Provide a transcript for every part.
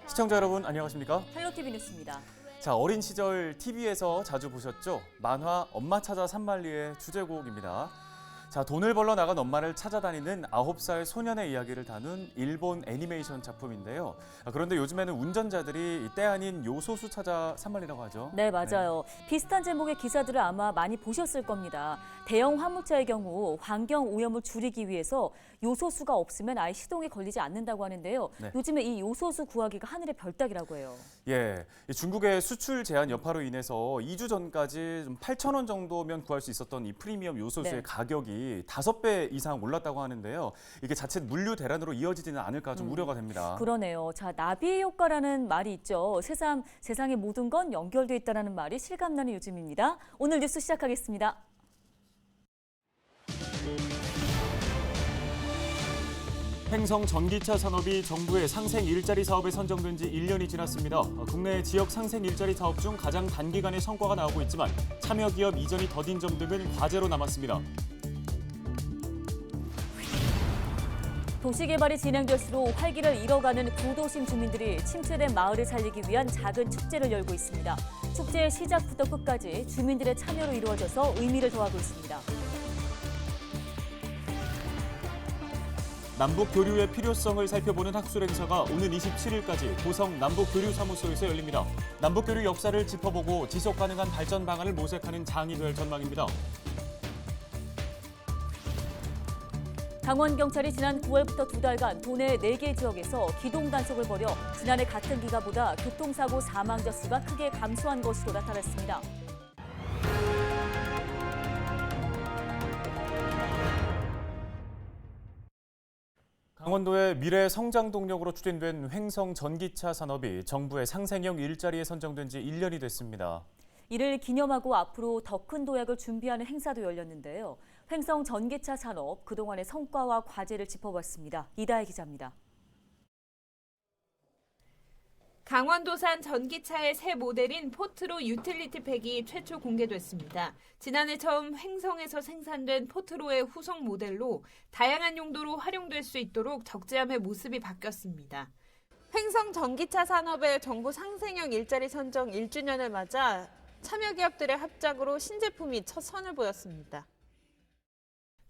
시청자 여러분 안녕하십니까? 헬로티비 뉴스입니다. 자, 어린 시절 TV에서 자주 보셨죠? 만화 엄마 찾아 산만리의 주제곡입니다. 자, 돈을 벌러 나간 엄마를 찾아다니는 9살 소년의 이야기를 다룬 일본 애니메이션 작품인데요. 그런데 요즘에는 운전자들이 때 아닌 요소수 찾아 산만리라고 하죠. 네, 맞아요. 비슷한 제목의 기사들을 아마 많이 보셨을 겁니다. 대형 화물차의 경우 환경 오염을 줄이기 위해서 요소수가 없으면 아예 시동에 걸리지 않는다고 하는데요. 네. 요즘에 이 요소수 구하기가 하늘의 별따기라고 해요. 예, 중국의 수출 제한 여파로 인해서 2주 전까지 좀 8,000원 정도면 구할 수 있었던 이 프리미엄 요소수의 네. 가격이 5배 이상 올랐다고 하는데요. 이게 자칫 물류 대란으로 이어지지는 않을까 좀 우려가 됩니다. 그러네요. 자, 나비 효과라는 말이 있죠. 세상의 모든 건 연결돼 있다는 말이 실감나는 요즘입니다. 오늘 뉴스 시작하겠습니다. 횡성 전기차 산업이 정부의 상생 일자리 사업에 선정된 지 1년이 지났습니다. 국내 지역 상생 일자리 사업 중 가장 단기간에 성과가 나오고 있지만 참여 기업 이전이 더딘 점 등은 과제로 남았습니다. 도시개발이 진행될수록 활기를 잃어가는 구도심 주민들이 침체된 마을을 살리기 위한 작은 축제를 열고 있습니다. 축제의 시작부터 끝까지 주민들의 참여로 이루어져서 의미를 더하고 있습니다. 남북 교류의 필요성을 살펴보는 학술 행사가 오는 27일까지 고성 남북교류사무소에서 열립니다. 남북 교류 역사를 짚어보고 지속 가능한 발전 방안을 모색하는 장이 될 전망입니다. 강원경찰이 지난 9월부터 2달간 도내 4개 지역에서 기동 단속을 벌여 지난해 같은 기간보다 교통사고 사망자 수가 크게 감소한 것으로 나타났습니다. 강원도의 미래 성장 동력으로 추진된 횡성 전기차 산업이 정부의 상생형 일자리에 선정된 지 1년이 됐습니다. 이를 기념하고 앞으로 더 큰 도약을 준비하는 행사도 열렸는데요. 횡성 전기차 산업 그동안의 성과와 과제를 짚어봤습니다. 이다혜 기자입니다. 강원도산 전기차의 새 모델인 포트로 유틸리티 팩이 최초 공개됐습니다. 지난해 처음 횡성에서 생산된 포트로의 후속 모델로 다양한 용도로 활용될 수 있도록 적재함의 모습이 바뀌었습니다. 횡성 전기차 산업의 정부 상생형 일자리 선정 1주년을 맞아 참여 기업들의 합작으로 신제품이 첫 선을 보였습니다.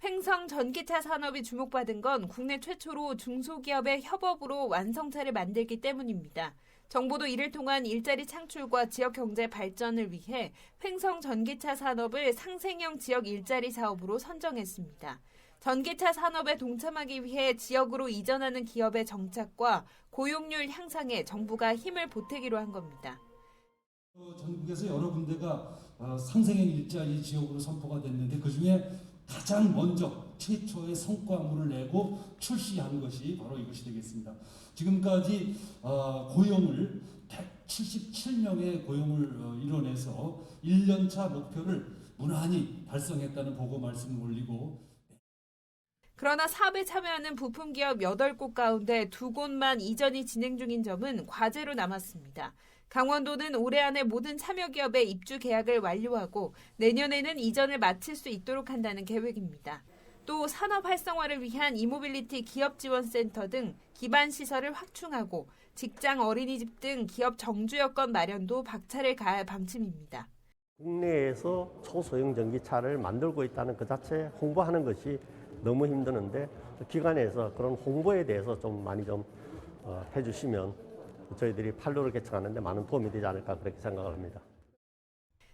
횡성 전기차 산업이 주목받은 건 국내 최초로 중소기업의 협업으로 완성차를 만들기 때문입니다. 정부도 이를 통한 일자리 창출과 지역 경제 발전을 위해 횡성 전기차 산업을 상생형 지역 일자리 사업으로 선정했습니다. 전기차 산업에 동참하기 위해 지역으로 이전하는 기업의 정착과 고용률 향상에 정부가 힘을 보태기로 한 겁니다. 전국에서 여러 군데가 상생형 일자리 지역으로 선포가 됐는데 그중에 가장 먼저 최초의 성과물을 내고 출시한 것이 바로 이것이 되겠습니다. 지금까지 고용을 177명의 고용을 이뤄내서 1년차 목표를 무난히 달성했다는 보고 말씀을 올리고 그러나 사업에 참여하는 부품기업 8곳 가운데 2곳만 이전이 진행 중인 점은 과제로 남았습니다. 강원도는 올해 안에 모든 참여 기업의 입주 계약을 완료하고 내년에는 이전을 마칠 수 있도록 한다는 계획입니다. 또 산업 활성화를 위한 이모빌리티 기업 지원센터 등 기반 시설을 확충하고 직장 어린이집 등 기업 정주 여건 마련도 박차를 가할 방침입니다. 국내에서 초소형 전기차를 만들고 있다는 그 자체 홍보하는 것이 너무 힘드는데 기관에서 그런 홍보에 대해서 좀 많이 좀 해주시면 저희들이 판로를 개척하는 데 많은 도움이 되지 않을까 그렇게 생각을 합니다.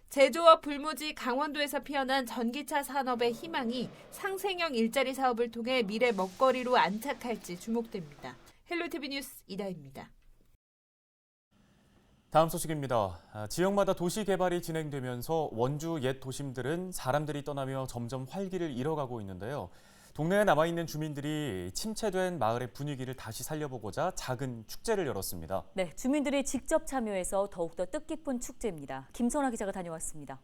제조업 불모지 강원도에서 피어난 전기차 산업의 희망이 상생형 일자리 사업을 통해 미래 먹거리로 안착할지 주목됩니다. 헬로티비 뉴스 이다혜입니다. 다음 소식입니다. 지역마다 도시 개발이 진행되면서 원주 옛 도심들은 사람들이 떠나며 점점 활기를 잃어가고 있는데요. 동네에 남아있는 주민들이 침체된 마을의 분위기를 다시 살려보고자 작은 축제를 열었습니다. 네, 주민들이 직접 참여해서 더욱더 뜻깊은 축제입니다. 김선아 기자가 다녀왔습니다.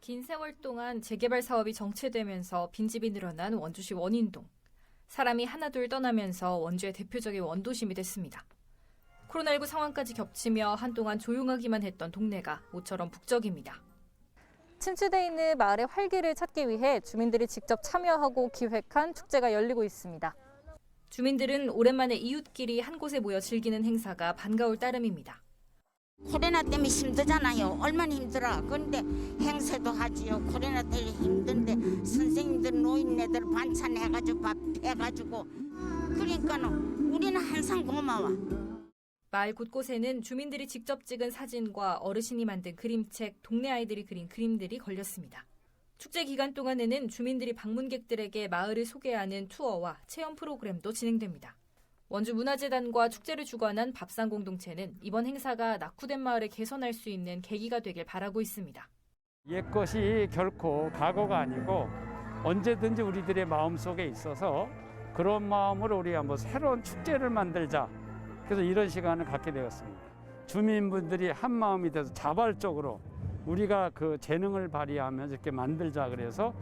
긴 세월 동안 재개발 사업이 정체되면서 빈집이 늘어난 원주시 원인동. 사람이 하나둘 떠나면서 원주의 대표적인 원도심이 됐습니다. 코로나19 상황까지 겹치며 한동안 조용하기만 했던 동네가 모처럼 북적입니다. 침체돼 있는 마을의 활기를 찾기 위해 주민들이 직접 참여하고 기획한 축제가 열리고 있습니다. 주민들은 오랜만에 이웃끼리 한 곳에 모여 즐기는 행사가 반가울 따름입니다. 코로나 때문에 힘들잖아요. 얼마나 힘들어. 그런데 행사도 하지요. 코로나 때문에 힘든데 선생님들 노인네들 반찬 해가지고 밥 해가지고 그러니까는 우리는 항상 고마워. 마을 곳곳에는 주민들이 직접 찍은 사진과 어르신이 만든 그림책, 동네 아이들이 그린 그림들이 걸렸습니다. 축제 기간 동안에는 주민들이 방문객들에게 마을을 소개하는 투어와 체험 프로그램도 진행됩니다. 원주문화재단과 축제를 주관한 밥상 공동체는 이번 행사가 낙후된 마을을 개선할 수 있는 계기가 되길 바라고 있습니다. 옛것이 결코 과거가 아니고 언제든지 우리들의 마음속에 있어서 그런 마음으로 우리 한번 새로운 축제를 만들자. 그래서 이런 시간을 갖게 되었습니다. 주민분들이 한 마음이 돼서 자발적으로 우리가 그 재능을 발휘하면서 이렇게 만들자 그래서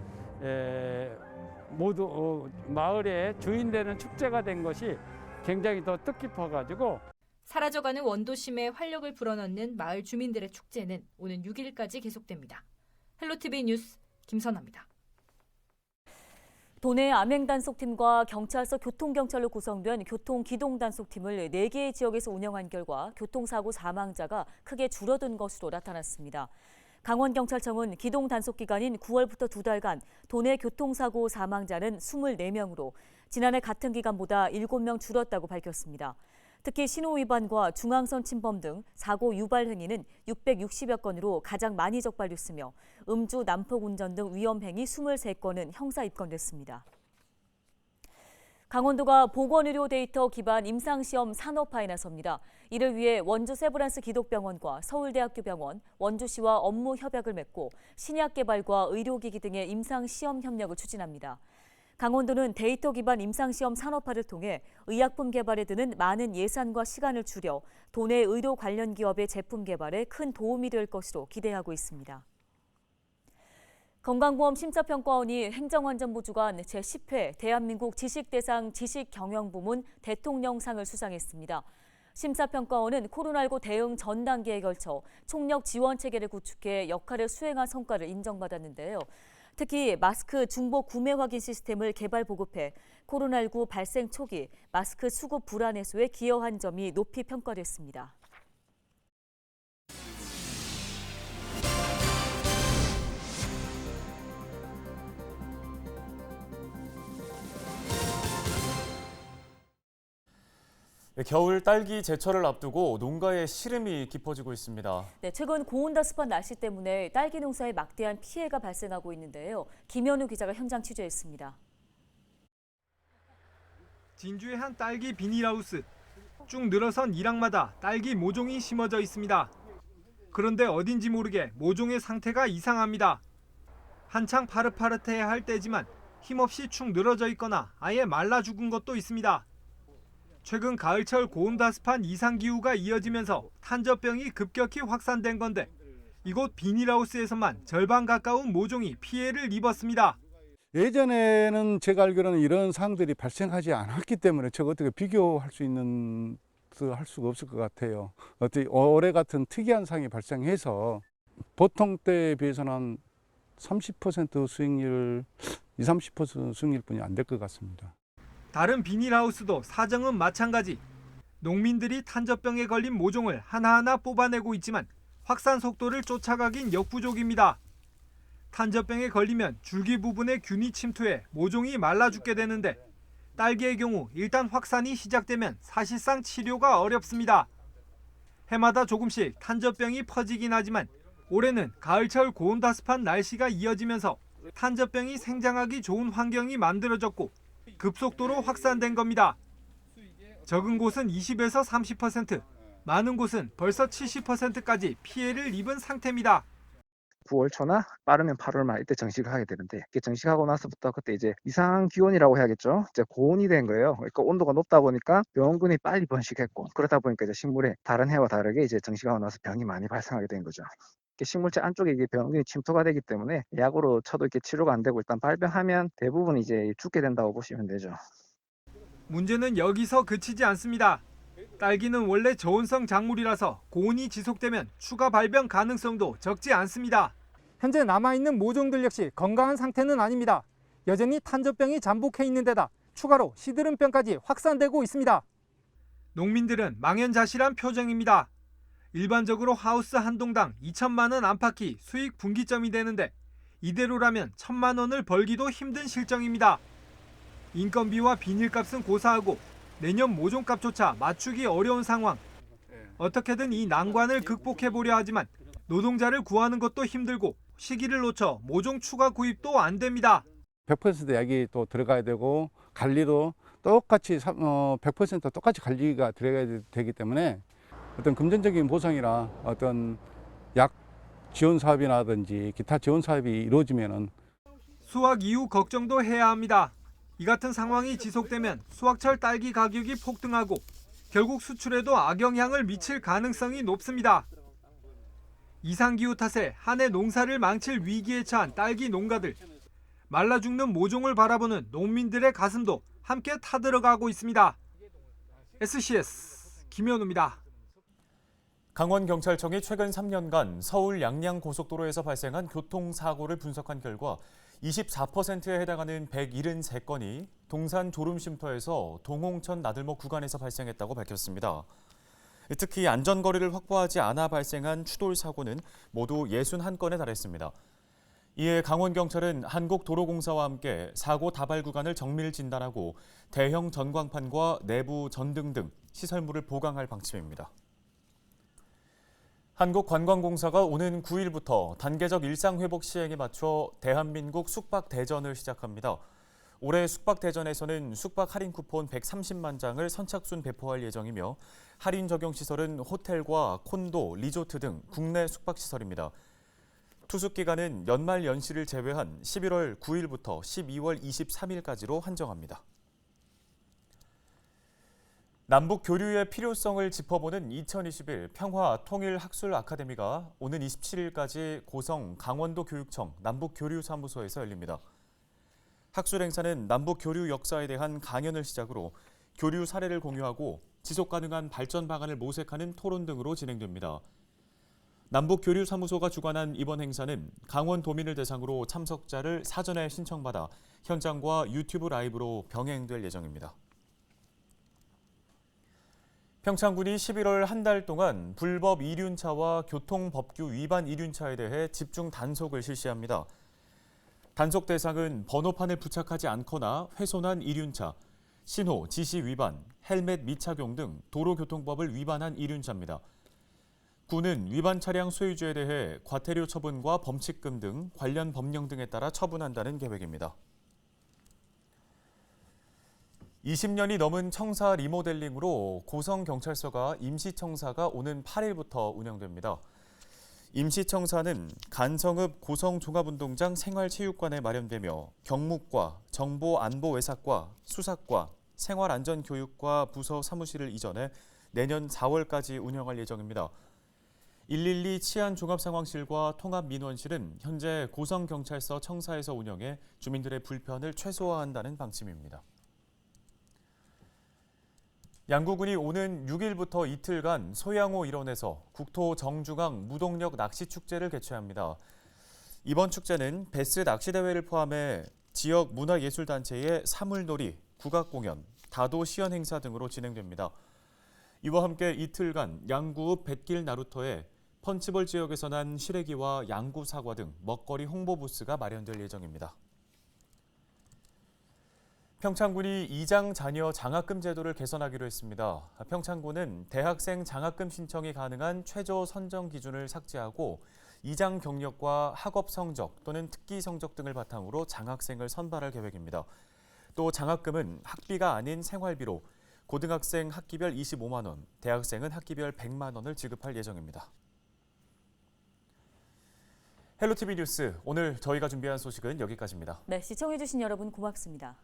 모두 마을의 주인 되는 축제가 된 것이 굉장히 더 뜻깊어가지고 사라져가는 원도심에 활력을 불어넣는 마을 주민들의 축제는 오는 6일까지 계속됩니다. 헬로티비 뉴스 김선아입니다. 도내 암행단속팀과 경찰서 교통경찰로 구성된 교통기동단속팀을 4개의 지역에서 운영한 결과 교통사고 사망자가 크게 줄어든 것으로 나타났습니다. 강원경찰청은 기동단속기간인 9월부터 2달간 도내 교통사고 사망자는 24명으로 지난해 같은 기간보다 7명 줄었다고 밝혔습니다. 특히 신호위반과 중앙선 침범 등 사고 유발 행위는 660여 건으로 가장 많이 적발됐으며 음주, 난폭 운전 등 위험행위 23건은 형사 입건됐습니다. 강원도가 보건의료 데이터 기반 임상시험 산업화에 나섭니다. 이를 위해 원주 세브란스 기독병원과 서울대학교 병원, 원주시와 업무 협약을 맺고 신약 개발과 의료기기 등의 임상시험 협력을 추진합니다. 강원도는 데이터 기반 임상시험 산업화를 통해 의약품 개발에 드는 많은 예산과 시간을 줄여 도내 의료 관련 기업의 제품 개발에 큰 도움이 될 것으로 기대하고 있습니다. 건강보험 심사평가원이 행정안전부 주관 제10회 대한민국 지식대상 지식경영부문 대통령상을 수상했습니다. 심사평가원은 코로나19 대응 전 단계에 걸쳐 총력 지원 체계를 구축해 역할을 수행한 성과를 인정받았는데요. 특히 마스크 중복 구매 확인 시스템을 개발 보급해 코로나19 발생 초기 마스크 수급 불안 해소에 기여한 점이 높이 평가됐습니다. 겨울 딸기 제철을 앞두고 농가의 시름이 깊어지고 있습니다. 네, 최근 고온다습한 날씨 때문에 딸기 농사에 막대한 피해가 발생하고 있는데요. 김현우 기자가 현장 취재했습니다. 진주의 한 딸기 비닐하우스. 쭉 늘어선 일항마다 딸기 모종이 심어져 있습니다. 그런데 어딘지 모르게 모종의 상태가 이상합니다. 한창 파릇파릇해야 할 때지만 힘없이 축 늘어져 있거나 아예 말라 죽은 것도 있습니다. 최근 가을철 고온다습한 이상기후가 이어지면서 탄저병이 급격히 확산된 건데 이곳 비닐하우스에서만 절반 가까운 모종이 피해를 입었습니다. 예전에는 제가 알기로는 이런 사항들이 발생하지 않았기 때문에 제가 어떻게 비교할 수 있는 할 수가 없을 것 같아요. 어떻게 올해 같은 특이한 상황이 발생해서 보통 때에 비해서는 한 30% 수익률, 20-30% 수익률뿐이 안 될 것 같습니다. 다른 비닐하우스도 사정은 마찬가지. 농민들이 탄저병에 걸린 모종을 하나하나 뽑아내고 있지만 확산 속도를 쫓아가긴 역부족입니다. 탄저병에 걸리면 줄기 부분에 균이 침투해 모종이 말라 죽게 되는데 딸기의 경우 일단 확산이 시작되면 사실상 치료가 어렵습니다. 해마다 조금씩 탄저병이 퍼지긴 하지만 올해는 가을철 고온다습한 날씨가 이어지면서 탄저병이 생장하기 좋은 환경이 만들어졌고 급속도로 확산된 겁니다. 적은 곳은 20에서 30%, 많은 곳은 벌써 70%까지 피해를 입은 상태입니다. 9월 초나 빠르면 8월 말 이때 정식하게 되는데 정식하고 나서부터 그때 이제 이상 기온이라고 해야겠죠. 이제 고온이 된 거예요. 그러니까 온도가 높다 보니까 병원군이 빨리 번식했고 그러다 보니까 이제 식물에 다른 해와 다르게 이제 정식하고 나서 병이 많이 발생하게 된 거죠. 식물체 안쪽에 이게 병균이 침투가 되기 때문에 약으로 쳐도 이렇게 치료가 안 되고 일단 발병하면 대부분 이제 죽게 된다고 보시면 되죠. 문제는 여기서 그치지 않습니다. 딸기는 원래 저온성 작물이라서 고온이 지속되면 추가 발병 가능성도 적지 않습니다. 현재 남아있는 모종들 역시 건강한 상태는 아닙니다. 여전히 탄저병이 잠복해 있는 데다 추가로 시드름병까지 확산되고 있습니다. 농민들은 망연자실한 표정입니다. 일반적으로 하우스 한 동당 2천만 원 안팎이 수익 분기점이 되는데 이대로라면 1,000만 원을 벌기도 힘든 실정입니다. 인건비와 비닐값은 고사하고 내년 모종값조차 맞추기 어려운 상황. 어떻게든 이 난관을 극복해보려 하지만 노동자를 구하는 것도 힘들고 시기를 놓쳐 모종 추가 구입도 안 됩니다. 100% 약이 또 들어가야 되고 관리도 똑같이 100% 똑같이 관리가 들어가야 되기 때문에 어떤 금전적인 보상이나 어떤 약 지원 사업이라든지 기타 지원 사업이 이루어지면은 수확 이후 걱정도 해야 합니다. 이 같은 상황이 지속되면 수확철 딸기 가격이 폭등하고 결국 수출에도 악영향을 미칠 가능성이 높습니다. 이상기후 탓에 한 해 농사를 망칠 위기에 처한 딸기 농가들. 말라 죽는 모종을 바라보는 농민들의 가슴도 함께 타들어가고 있습니다. SCS 김현우입니다. 강원경찰청이 최근 3년간 서울 양양고속도로에서 발생한 교통사고를 분석한 결과 24%에 해당하는 173건이 동산 졸음쉼터에서 동홍천 나들목 구간에서 발생했다고 밝혔습니다. 특히 안전거리를 확보하지 않아 발생한 추돌 사고는 모두 61건에 달했습니다. 이에 강원경찰은 한국도로공사와 함께 사고 다발 구간을 정밀 진단하고 대형 전광판과 내부 전등 등 시설물을 보강할 방침입니다. 한국관광공사가 오는 9일부터 단계적 일상회복 시행에 맞춰 대한민국 숙박대전을 시작합니다. 올해 숙박대전에서는 숙박 할인 쿠폰 130만 장을 선착순 배포할 예정이며 할인 적용 시설은 호텔과 콘도, 리조트 등 국내 숙박시설입니다. 투숙 기간은 연말 연시를 제외한 11월 9일부터 12월 23일까지로 한정합니다. 남북 교류의 필요성을 짚어보는 2021 평화통일학술 아카데미가 오는 27일까지 고성 강원도 교육청 남북교류사무소에서 열립니다. 학술 행사는 남북 교류 역사에 대한 강연을 시작으로 교류 사례를 공유하고 지속 가능한 발전 방안을 모색하는 토론 등으로 진행됩니다. 남북교류사무소가 주관한 이번 행사는 강원도민을 대상으로 참석자를 사전에 신청받아 현장과 유튜브 라이브로 병행될 예정입니다. 평창군이 11월 한 달 동안 불법 이륜차와 교통법규 위반 이륜차에 대해 집중 단속을 실시합니다. 단속 대상은 번호판을 부착하지 않거나 훼손한 이륜차, 신호, 지시 위반, 헬멧 미착용 등 도로교통법을 위반한 이륜차입니다. 군은 위반 차량 소유주에 대해 과태료 처분과 범칙금 등 관련 법령 등에 따라 처분한다는 계획입니다. 20년이 넘은 청사 리모델링으로 고성경찰서가 임시청사가 오는 8일부터 운영됩니다. 임시청사는 간성읍 고성종합운동장 생활체육관에 마련되며 경묵과 정보안보외사과, 수사과, 생활안전교육과 부서 사무실을 이전해 내년 4월까지 운영할 예정입니다. 112 치안종합상황실과 통합민원실은 현재 고성경찰서 청사에서 운영해 주민들의 불편을 최소화한다는 방침입니다. 양구군이 오는 6일부터 이틀간 소양호 일원에서 국토 정중앙 무동력 낚시축제를 개최합니다. 이번 축제는 베스 낚시대회를 포함해 지역 문화예술단체의 사물놀이, 국악공연, 다도 시연 행사 등으로 진행됩니다. 이와 함께 이틀간 양구읍 뱃길 나루터에 펀치볼 지역에서 난 시래기와 양구 사과 등 먹거리 홍보 부스가 마련될 예정입니다. 평창군이 이장 자녀 장학금 제도를 개선하기로 했습니다. 평창군은 대학생 장학금 신청이 가능한 최저 선정 기준을 삭제하고 이장 경력과 학업 성적 또는 특기 성적 등을 바탕으로 장학생을 선발할 계획입니다. 또 장학금은 학비가 아닌 생활비로 고등학생 학기별 25만 원, 대학생은 학기별 100만 원을 지급할 예정입니다. 헬로티비 뉴스, 오늘 저희가 준비한 소식은 여기까지입니다. 네, 시청해주신 여러분 고맙습니다.